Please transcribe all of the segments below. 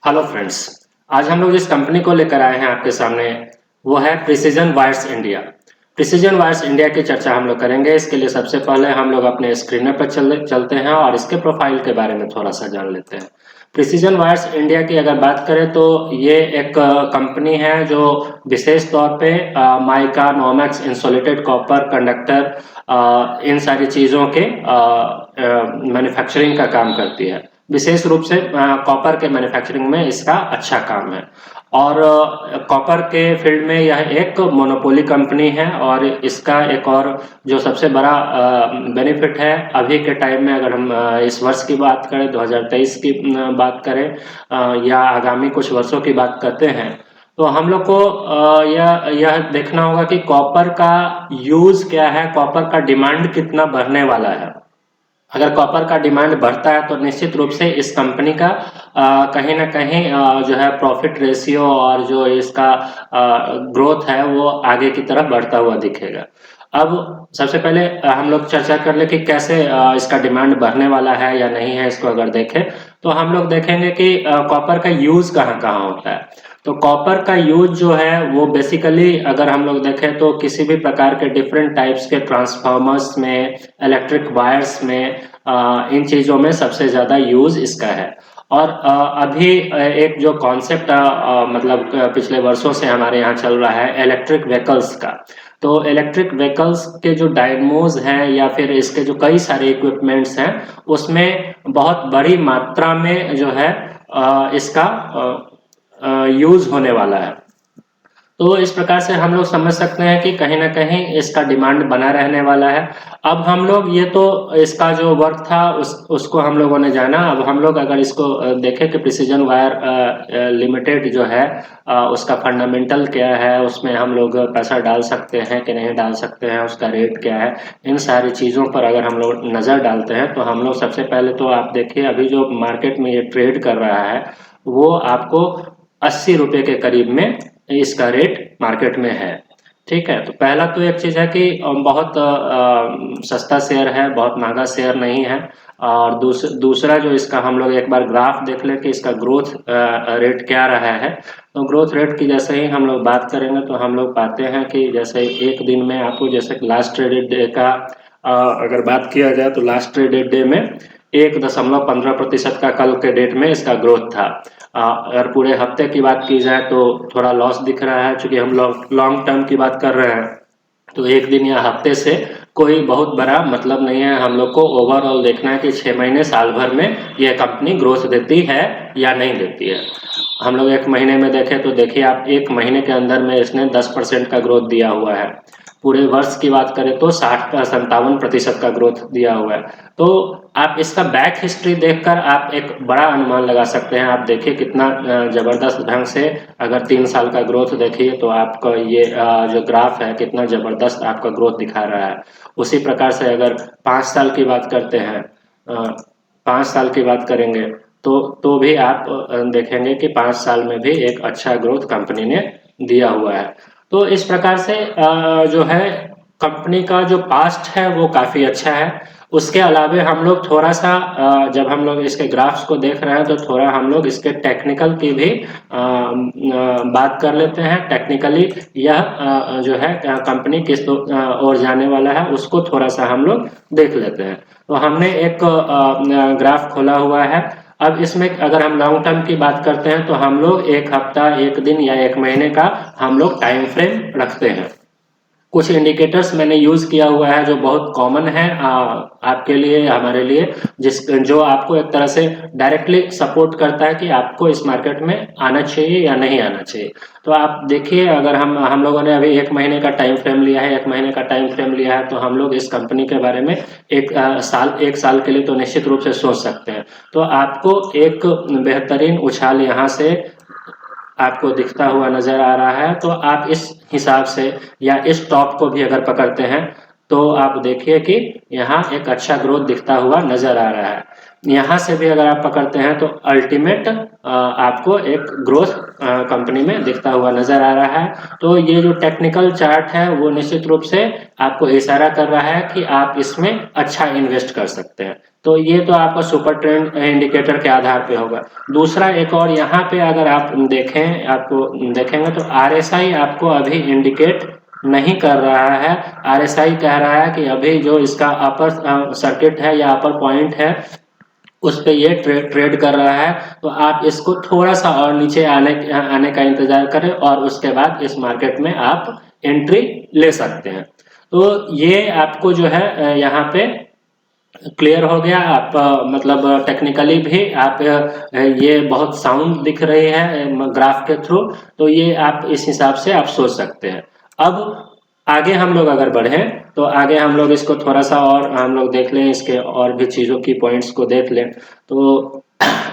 Hello friends. आज हम लोग जिस कंपनी को लेकर आए हैं आपके सामने वो है precision wires India. Precision wires India की चर्चा हम लोग करेंगे। इसके लिए सबसे पहले हम लोग अपने स्क्रीन पर चलते हैं और इसके प्रोफाइल के बारे में थोड़ा सा जान लेते हैं। प्रिसीजन वायर्स इंडिया की अगर बात करें तो ये एक कंपनी है जो विशेष तौर पे mica, Nomex, insulated copper, conductor, इन सारी चीज़ों के मैन्युफैक्चरिंग का काम करती है। विशेष रूप से कॉपर के मैन्युफैक्चरिंग में इसका अच्छा काम है और कॉपर के फील्ड में यह एक मोनोपोली कंपनी है। और इसका एक और जो सबसे बड़ा बेनिफिट है अभी के टाइम में, अगर हम इस वर्ष की बात करें, 2023 की बात करें या आगामी कुछ वर्षों की बात करते हैं, तो हम लोग को यह देखना होगा कि कॉपर का यूज क्या है, कॉपर का डिमांड कितना बढ़ने वाला है। अगर कॉपर का डिमांड बढ़ता है तो निश्चित रूप से इस कंपनी का कहीं ना कहीं जो है प्रॉफिट रेशियो और जो इसका ग्रोथ है वो आगे की तरफ बढ़ता हुआ दिखेगा। अब सबसे पहले हम लोग चर्चा कर ले कि कैसे इसका डिमांड बढ़ने वाला है या नहीं है। इसको अगर देखें तो हम लोग देखेंगे कि कॉपर का यूज कहाँ कहाँ होता है। तो कॉपर का यूज जो है वो बेसिकली अगर हम लोग देखें तो किसी भी प्रकार के डिफरेंट टाइप्स के ट्रांसफार्मर्स में, इलेक्ट्रिक वायर्स में, इन चीज़ों में सबसे ज़्यादा यूज इसका है। और अभी एक जो कॉन्सेप्ट मतलब पिछले वर्षों से हमारे यहाँ चल रहा है इलेक्ट्रिक व्हीकल्स का। तो इलेक्ट्रिक व्हीकल्स के जो डायनमोज हैं या फिर इसके जो कई सारे इक्विपमेंट्स हैं उसमें बहुत बड़ी मात्रा में जो है इसका यूज होने वाला है। तो इस प्रकार से हम लोग समझ सकते हैं कि कहीं ना कहीं इसका डिमांड बना रहने वाला है। अब हम लोग ये तो इसका जो वर्क था उसको हम लोगों ने जाना। अब हम लोग अगर इसको देखें कि प्रिसीजन वायर लिमिटेड जो है उसका फंडामेंटल क्या है, उसमें हम लोग पैसा डाल सकते हैं कि नहीं डाल सकते हैं, उसका रेट क्या है, इन सारी चीज़ों पर अगर हम लोग नज़र डालते हैं तो हम लोग सबसे पहले तो आप देखिए अभी जो मार्केट में ये ट्रेड कर रहा है वो आपको 80 रुपये के करीब में इसका रेट मार्केट में है। ठीक है, तो पहला तो एक चीज़ है कि बहुत सस्ता शेयर है, बहुत महंगा शेयर नहीं है। और दूसरा जो इसका हम लोग एक बार ग्राफ देख लें कि इसका ग्रोथ रेट क्या रहा है। तो ग्रोथ रेट की जैसे ही हम लोग बात करेंगे तो हम लोग पाते हैं कि जैसे एक दिन में आपको जैसे लास्ट ट्रेडेड डे का अगर बात किया जाए तो लास्ट ट्रेडेड डे में 1.15% का कल के डेट में इसका ग्रोथ था। अगर पूरे हफ्ते की बात की जाए तो थोड़ा लॉस दिख रहा है, चूंकि हम लॉन्ग टर्म की बात कर रहे हैं तो एक दिन या हफ्ते से कोई बहुत बड़ा मतलब नहीं है। हम लोग को ओवरऑल देखना है कि 6 महीने साल भर में यह कंपनी ग्रोथ देती है या नहीं देती है। हम लोग एक महीने में देखें तो देखिए आप, एक महीने के अंदर में इसने 10% का ग्रोथ दिया हुआ है। पूरे वर्ष की बात करें तो 57% का ग्रोथ दिया हुआ है। तो आप इसका बैक हिस्ट्री देखकर आप एक बड़ा अनुमान लगा सकते हैं। आप देखिए कितना जबरदस्त ढंग से, अगर 3 साल का ग्रोथ देखिए तो आपका ये जो ग्राफ है कितना जबरदस्त आपका ग्रोथ दिखा रहा है। उसी प्रकार से अगर 5 साल की बात करते हैं, 5 साल की बात करेंगे तो भी आप देखेंगे कि 5 साल में भी एक अच्छा ग्रोथ कंपनी ने दिया हुआ है। तो इस प्रकार से जो है कंपनी का जो पास्ट है वो काफ़ी अच्छा है। उसके अलावे हम लोग थोड़ा सा जब हम लोग इसके ग्राफ्स को देख रहे हैं तो थोड़ा हम लोग इसके टेक्निकल की भी बात कर लेते हैं। टेक्निकली यह जो है कंपनी किस ओर जाने वाला है उसको थोड़ा सा हम लोग देख लेते हैं। तो हमने एक ग्राफ खोला हुआ है। अब इसमें अगर हम लॉन्ग टर्म की बात करते हैं तो हम लोग एक हफ्ता, एक दिन या एक महीने का हम लोग टाइम फ्रेम रखते हैं। कुछ इंडिकेटर्स मैंने यूज किया हुआ है जो बहुत कॉमन है आपके लिए, हमारे लिए, जो आपको एक तरह से डायरेक्टली सपोर्ट करता है कि आपको इस मार्केट में आना चाहिए या नहीं आना चाहिए। तो आप देखिए, अगर हम लोगों ने अभी एक महीने का टाइम फ्रेम लिया है, एक महीने का टाइम फ्रेम लिया है तो हम लोग इस कंपनी के बारे में एक साल के लिए तो निश्चित रूप से सोच सकते हैं। तो आपको एक बेहतरीन उछाल यहाँ से आपको दिखता हुआ नजर आ रहा है। तो आप इस हिसाब से या इस टॉप को भी अगर पकड़ते हैं तो आप देखिए कि यहाँ एक अच्छा ग्रोथ दिखता हुआ नजर आ रहा है। यहाँ से भी अगर आप पकड़ते हैं तो अल्टीमेट आपको एक ग्रोथ कंपनी में दिखता हुआ नजर आ रहा है। तो ये जो टेक्निकल चार्ट है वो निश्चित रूप से आपको इशारा कर रहा है कि आप इसमें अच्छा इन्वेस्ट कर सकते हैं। तो ये तो आपका सुपर ट्रेंड इंडिकेटर के आधार पे होगा। दूसरा एक और यहाँ पे अगर आप देखें, आपको देखेंगे तो RSI आपको अभी इंडिकेट नहीं कर रहा है। RSI कह रहा है कि अभी जो इसका अपर सर्किट है या अपर पॉइंट है उस पे ये ट्रेड कर रहा है। तो आप इसको थोड़ा सा और नीचे आने का इंतजार करें और उसके बाद इस मार्केट में आप एंट्री ले सकते हैं। तो ये आपको जो है यहाँ पे क्लियर हो गया। आप मतलब टेक्निकली भी आप ये बहुत साउंड दिख रही है ग्राफ के थ्रू, तो ये आप इस हिसाब से आप सोच सकते हैं। अब आगे हम लोग अगर बढ़े तो आगे हम लोग इसको थोड़ा सा और हम लोग देख लें, इसके और भी चीज़ों की पॉइंट्स को देख लें। तो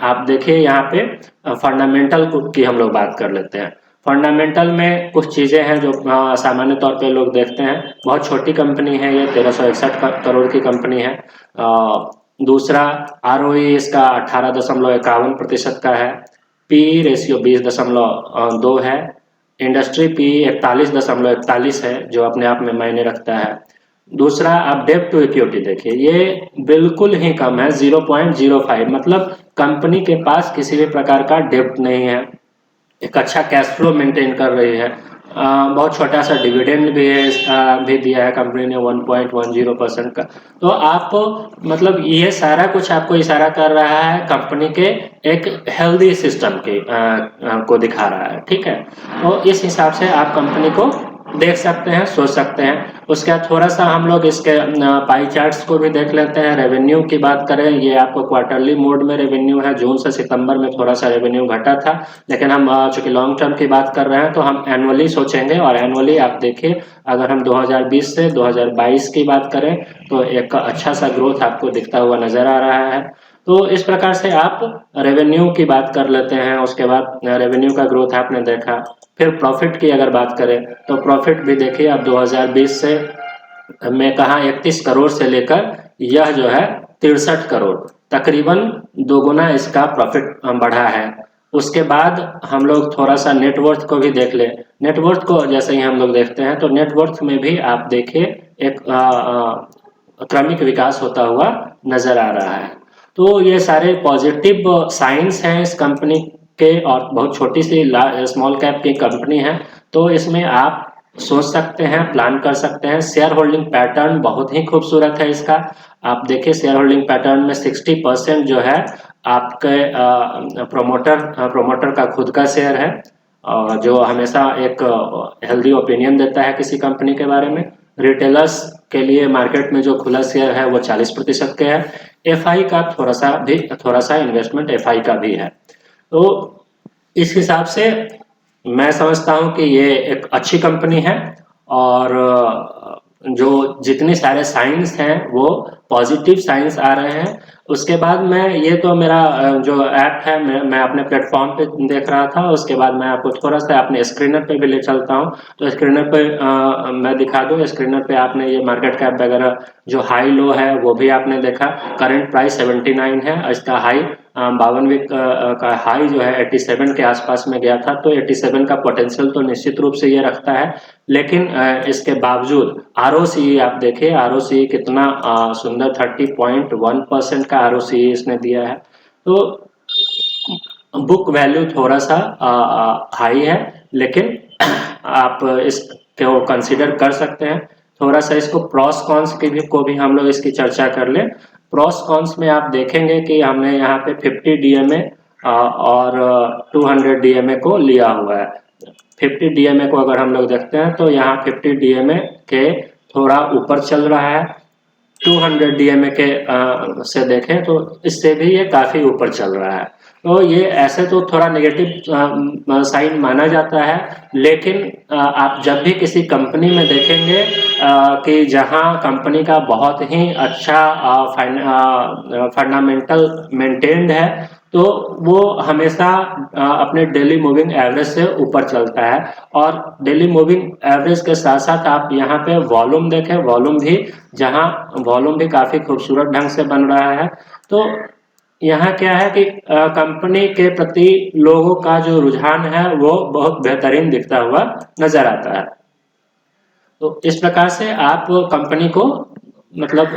आप देखिए यहाँ पे फंडामेंटल की हम लोग बात कर लेते हैं। फंडामेंटल में कुछ चीज़ें हैं जो सामान्य तौर पे लोग देखते हैं। बहुत छोटी कंपनी है ये, 1361 करोड़ की कंपनी है। दूसरा ROE इसका 18.51% का है। PE रेशियो 20.2 है। इंडस्ट्री PE 41.41 है जो अपने आप में मायने रखता है। दूसरा आप डेब्ट टू इक्विटी देखिए, ये बिल्कुल ही कम है, 0.05, मतलब कंपनी के पास किसी भी प्रकार का डेब्ट नहीं है। एक अच्छा कैश फ्लो मेंटेन कर रही है। बहुत छोटा सा डिविडेंड भी है, भी दिया है कंपनी ने 1.10% का। तो आप मतलब ये सारा कुछ आपको इशारा कर रहा है कंपनी के एक हेल्दी सिस्टम के को दिखा रहा है, ठीक है। तो इस हिसाब से आप कंपनी को देख सकते हैं, सोच सकते हैं। उसके बाद थोड़ा सा हम लोग इसके पाई चार्ट्स को भी देख लेते हैं। रेवेन्यू की बात करें, ये आपको क्वार्टरली मोड में रेवेन्यू है। जून से सितंबर में थोड़ा सा रेवेन्यू घटा था, लेकिन हम चूंकि लॉन्ग टर्म की बात कर रहे हैं तो हम एनुअली सोचेंगे। और एनुअली आप देखिए, अगर हम 2020 से 2022 की बात करें तो एक अच्छा सा ग्रोथ आपको दिखता हुआ नजर आ रहा है। तो इस प्रकार से आप रेवेन्यू की बात कर लेते हैं। उसके बाद रेवेन्यू का ग्रोथ आपने देखा। फिर प्रॉफिट की अगर बात करें तो प्रॉफिट भी देखिए, अब 2020 से मैं कहा 31 करोड़ से लेकर यह जो है 63 करोड़, तकरीबन दोगुना इसका प्रॉफिट बढ़ा है। उसके बाद हम लोग थोड़ा सा नेटवर्थ को भी देख लें। नेटवर्थ को जैसे ही हम लोग देखते हैं तो नेटवर्थ में भी आप देखिए एक क्रमिक विकास होता हुआ नजर आ रहा है। तो ये सारे पॉजिटिव साइंस हैं इस कंपनी के, और बहुत छोटी सी स्मॉल कैप की कंपनी है। तो इसमें आप सोच सकते हैं, प्लान कर सकते हैं। शेयर होल्डिंग पैटर्न बहुत ही खूबसूरत है इसका। आप देखिए शेयर होल्डिंग पैटर्न में 60% जो है आपके प्रोमोटर का खुद का शेयर है, जो हमेशा एक हेल्दी ओपिनियन देता है किसी कंपनी के बारे में। रिटेलर्स के लिए मार्केट में जो खुला शेयर है वो 40% के है। FI का थोड़ा सा इन्वेस्टमेंट FI का भी है। तो इस हिसाब से मैं समझता हूं कि ये एक अच्छी कंपनी है, और जो जितने सारे साइंस हैं वो पॉजिटिव साइंस आ रहे हैं। उसके बाद मैं ये तो मेरा जो ऐप है मैं अपने प्लेटफॉर्म पे देख रहा था। उसके बाद मैं आपको थोड़ा सा अपने स्क्रीनर पे भी ले चलता हूँ। तो स्क्रीनर पे मैं दिखा दूँ। स्क्रीनर पे आपने ये मार्केट कैप वगैरह जो हाई लो है वो भी आपने देखा। करंट प्राइस 79 है, इसका हाई 52 वीक का हाई जो है 87 के आसपास में गया था। तो 87 का पोटेंशियल तो निश्चित रूप से ये रखता है, लेकिन इसके बावजूद ROCE आप देखिए, ROCE कितना सुंदर 30.1% का ROCE इसने दिया है। तो बुक वैल्यू थोड़ा सा हाई है, लेकिन आप इसको कंसिडर कर सकते हैं। थोड़ा सा इसको प्रॉस कॉन्स को भी हम लोग इसकी चर्चा कर लें। प्रॉस कॉन्स में आप देखेंगे कि हमने यहाँ पे 50 DMA और 200 DMA को लिया हुआ है। 50 DMA को अगर हम लोग देखते हैं तो यहाँ 50 DMA के थोड़ा ऊपर चल रहा है। 200 DMA के से देखें तो इससे भी ये काफी ऊपर चल रहा है। तो ये ऐसे तो थोड़ा नेगेटिव साइन माना जाता है, लेकिन आप जब भी किसी कंपनी में देखेंगे कि जहां कंपनी का बहुत ही अच्छा फंडामेंटल मेंटेन्ड है, तो वो हमेशा अपने डेली मूविंग एवरेज से ऊपर चलता है। और डेली मूविंग एवरेज के साथ साथ आप यहाँ पे वॉल्यूम देखें, वॉल्यूम भी काफी खूबसूरत ढंग से बन रहा है। तो यहाँ क्या है कि कंपनी के प्रति लोगों का जो रुझान है वो बहुत बेहतरीन दिखता हुआ नजर आता है। तो इस प्रकार से आप कंपनी को मतलब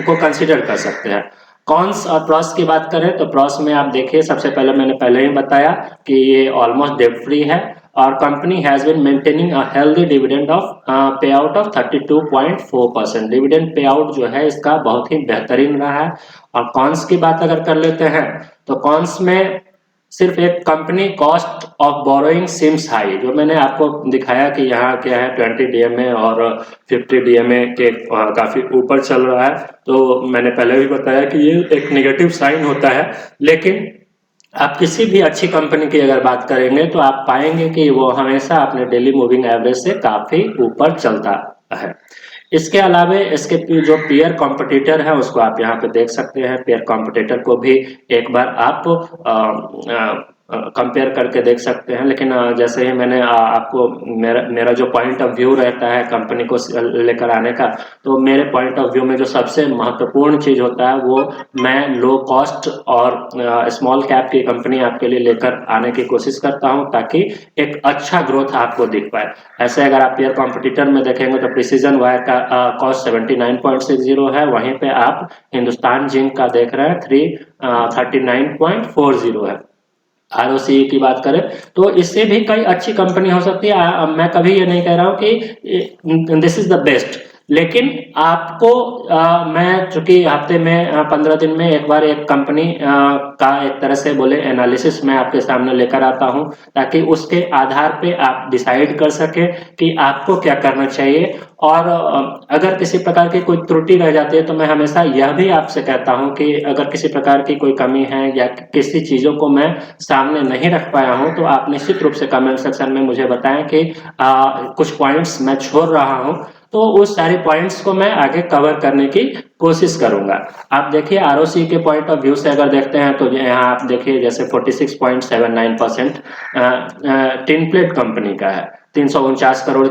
को कंसीडर कर सकते हैं। कॉन्स और प्रॉस की बात करें तो प्रॉस में आप देखिए, सबसे पहले मैंने पहले ही बताया कि ये ऑलमोस्ट डेट फ्री है और company has been maintaining a healthy dividend of payout of 32.4%। Dividend payout जो है इसका बहुत ही बेहतरीन रहा है। और कॉन्स की बात अगर कर लेते हैं तो कॉन्स में सिर्फ एक company cost of borrowing seems high, जो मैंने आपको दिखाया कि यहाँ क्या है 20 डीएमए और 50 डीएमए के काफी ऊपर चल रहा है। तो मैंने पहले भी बताया कि ये एक नेगेटिव साइन होता है, लेकिन आप किसी भी अच्छी कंपनी की अगर बात करेंगे तो आप पाएंगे कि वो हमेशा अपने डेली मूविंग एवरेज से काफी ऊपर चलता है। इसके अलावा इसके जो पेयर कॉम्पिटिटर है उसको आप यहाँ पे देख सकते हैं। पेयर कॉम्पिटिटर को भी एक बार आप कंपेयर करके देख सकते हैं। लेकिन जैसे ही मैंने आपको मेरा जो पॉइंट ऑफ व्यू रहता है कंपनी को लेकर आने का, तो मेरे पॉइंट ऑफ व्यू में जो सबसे महत्वपूर्ण चीज होता है वो मैं लो कॉस्ट और स्मॉल कैप की कंपनी आपके लिए लेकर आने की कोशिश करता हूं, ताकि एक अच्छा ग्रोथ आपको दिख पाए। ऐसे अगर आप पेयर कॉम्पिटिटर में देखेंगे तो प्रिसीजन वायर का कॉस्ट 79.60 है, वहीं पे आप हिंदुस्तान जिंक का देख रहे हैं 39.40 है। आरओसी की बात करें तो इससे भी कई अच्छी कंपनी हो सकती है। मैं कभी ये नहीं कह रहा हूं कि दिस इज द बेस्ट, लेकिन आपको मैं चूंकि हफ्ते में 15 दिन में एक बार एक कंपनी का एक तरह से बोले एनालिसिस मैं आपके सामने लेकर आता हूं, ताकि उसके आधार पे आप डिसाइड कर सके कि आपको क्या करना चाहिए। और अगर किसी प्रकार की कोई त्रुटि रह जाती है तो मैं हमेशा यह भी आपसे कहता हूं कि अगर किसी प्रकार की कोई कमी है या किसी चीजों को मैं सामने नहीं रख पाया हूं तो आप निश्चित रूप से कमेंट सेक्शन में मुझे बताएं कि कुछ पॉइंट्स मैं छोड़ रहा हूं, तो उस सारे पॉइंट्स को मैं आगे कवर करने की कोशिश करूंगा। आप देखिए आरओसी के पॉइंट ऑफ व्यू से अगर देखते हैं तो यहाँ आप देखिए जैसे 46.79% टिन प्लेट कंपनी का है, 349 करोड़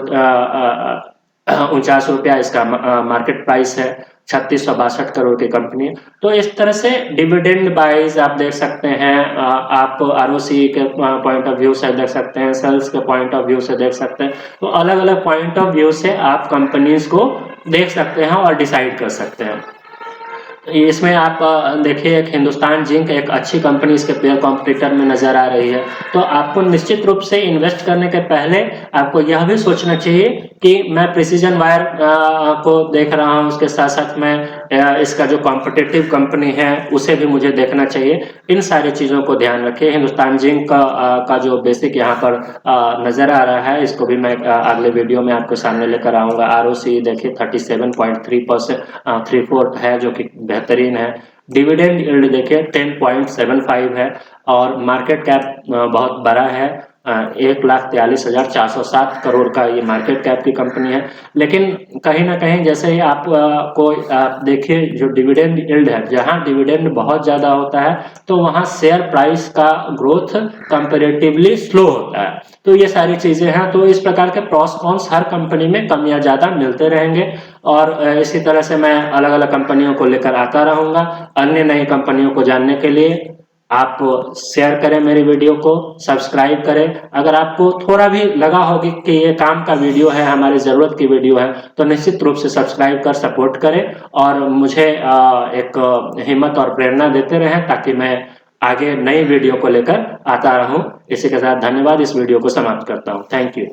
49 रुपया इसका मार्केट प्राइस है, 3662 करोड़ की कंपनी है। तो इस तरह से डिविडेंड वाइज आप देख सकते हैं, आप आरओसी के पॉइंट ऑफ व्यू से देख सकते हैं, सेल्स के पॉइंट ऑफ व्यू से देख सकते हैं। तो अलग अलग पॉइंट ऑफ व्यू से आप कंपनीज को देख सकते हैं और डिसाइड कर सकते हैं। इसमें आप देखिए एक हिंदुस्तान जिंक एक अच्छी कंपनी इसके पेयर कॉम्पिटिटर में नजर आ रही है। तो आपको निश्चित रूप से इन्वेस्ट करने के पहले आपको यह भी सोचना चाहिए कि मैं प्रिसीजन वायर को देख रहा हूं, उसके साथ साथ मैं इसका जो कॉम्पिटिटिव कंपनी है उसे भी मुझे देखना चाहिए। इन सारी चीजों को ध्यान रखिए। हिंदुस्तान जिंक का जो बेसिक यहाँ पर नजर आ रहा है इसको भी मैं अगले वीडियो में आपके सामने लेकर आऊंगा। आरओसी देखिए 37.34 है जो कि बेहतरीन है। डिविडेंड यील्ड देखिए 10.75 है और मार्केट कैप बहुत बड़ा है, 1,43,407 करोड़ का ये मार्केट कैप की कंपनी है। लेकिन कहीं ना कहीं जैसे ही आप देखिए जो डिविडेंड यील्ड है, जहां डिविडेंड बहुत ज्यादा होता है तो वहां शेयर प्राइस का ग्रोथ कंपैरेटिवली स्लो होता है। तो ये सारी चीजें हैं। तो इस प्रकार के प्रॉस कॉन्स हर कंपनी में कम या ज्यादा मिलते रहेंगे और इसी तरह से मैं अलग अलग कंपनियों को लेकर आता रहूंगा। अन्य नई कंपनियों को जानने के लिए आप शेयर करें मेरी वीडियो को, सब्सक्राइब करें। अगर आपको थोड़ा भी लगा होगी कि ये काम का वीडियो है, हमारी ज़रूरत की वीडियो है, तो निश्चित रूप से सब्सक्राइब कर सपोर्ट करें और मुझे एक हिम्मत और प्रेरणा देते रहें ताकि मैं आगे नई वीडियो को लेकर आता रहूं। इसी के साथ धन्यवाद, इस वीडियो को समाप्त करता हूं। Thank you.